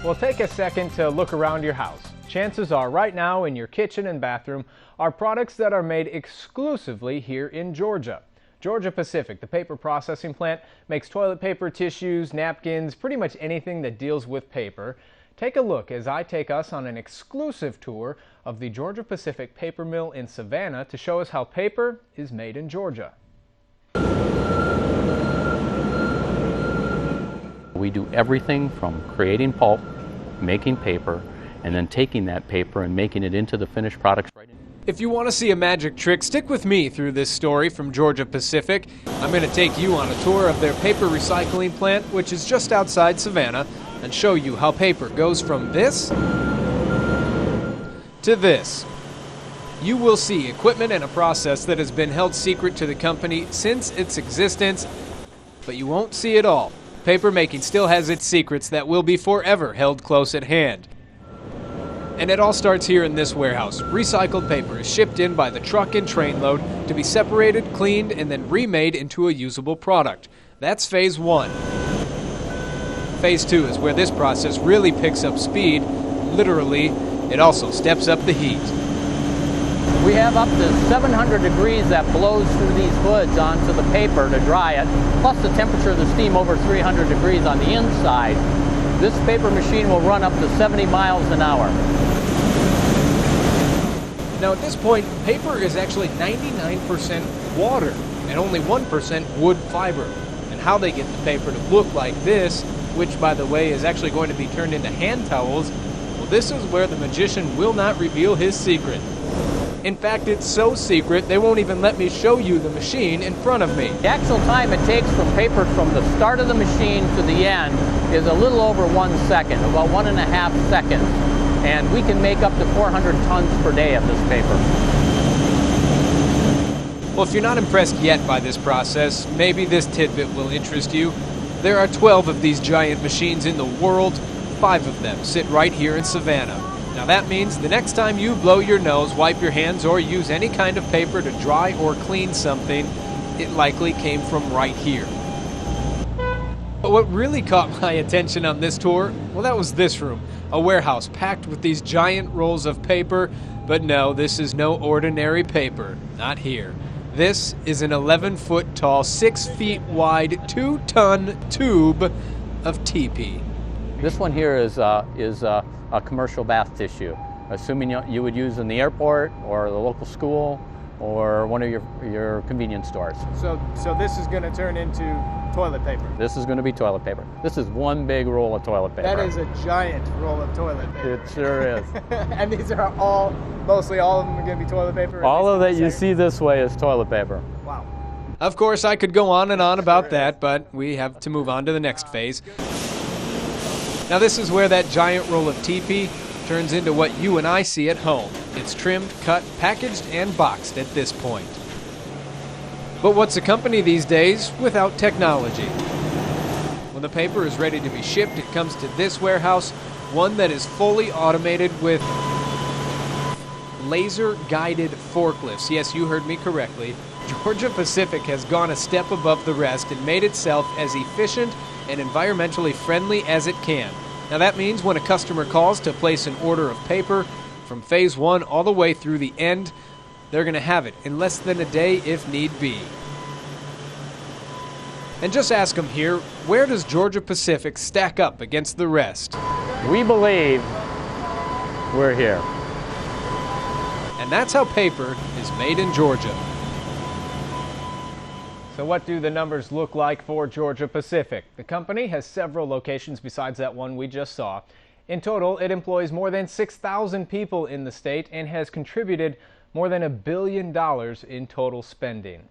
Well, take a second to look around your house. Chances are right now in your kitchen and bathroom are products that are made exclusively here in Georgia. Georgia Pacific, the paper processing plant, makes toilet paper, tissues, napkins, pretty much anything that deals with paper. Take a look as I take us on an exclusive tour of the Georgia Pacific paper mill in Savannah to show us how paper is made in Georgia. We do everything from creating pulp, making paper, and then taking that paper and making it into the finished products. If you want to see a magic trick, stick with me through this story from Georgia Pacific. I'm going to take you on a tour of their paper recycling plant, which is just outside Savannah, and show you how paper goes from this to this. You will see equipment and a process that has been held secret to the company since its existence, but you won't see it all. Paper making still has its secrets that will be forever held close at hand. And it all starts here in this warehouse. Recycled paper is shipped in by the truck and train load to be separated, cleaned, and then remade into a usable product. That's phase one. Phase two is where this process really picks up speed. Literally, it also steps up the heat. We have up to 700 degrees that blows through these hoods onto the paper to dry it, plus the temperature of the steam over 300 degrees on the inside. This paper machine will run up to 70 miles an hour. Now at this point, paper is actually 99% water and only 1% wood fiber. And how they get the paper to look like this, which by the way is actually going to be turned into hand towels, well, this is where the magician will not reveal his secret. In fact, it's so secret, they won't even let me show you the machine in front of me. The actual time it takes from paper from the start of the machine to the end is a little over 1 second, about 1.5 seconds. And we can make up to 400 tons per day of this paper. Well, if you're not impressed yet by this process, maybe this tidbit will interest you. There are 12 of these giant machines in the world. 5 of them sit right here in Savannah. Now that means the next time you blow your nose, wipe your hands, or use any kind of paper to dry or clean something, it likely came from right here. But what really caught my attention on this tour, well, that was this room, a warehouse packed with these giant rolls of paper. But no, this is no ordinary paper, not here. This is an 11-foot tall, 6 feet wide, 2-ton tube of TP. This one here is a commercial bath tissue, assuming you would use in the airport or the local school or one of your convenience stores. So this is going to turn into toilet paper? This is going to be toilet paper. This is one big roll of toilet paper. That is a giant roll of toilet paper. It sure is. And these are mostly all of them are going to be toilet paper? All of that you see this way is toilet paper. Wow. Of course, I could go on and on about that, but we have to move on to the next phase. Now this is where that giant roll of TP turns into what you and I see at home. It's trimmed, cut, packaged, and boxed at this point. But what's a company these days without technology? When the paper is ready to be shipped, it comes to this warehouse, one that is fully automated with laser-guided forklifts. Yes, you heard me correctly. Georgia Pacific has gone a step above the rest and made itself as efficient and environmentally friendly as it can. Now that means when a customer calls to place an order of paper from phase 1 all the way through the end, they're going to have it in less than a day if need be. And just ask them here, where does Georgia Pacific stack up against the rest? We believe we're here. And that's how paper is made in Georgia. So what do the numbers look like for Georgia Pacific? The company has several locations besides that one we just saw. In total, it employs more than 6,000 people in the state and has contributed more than $1 billion in total spending.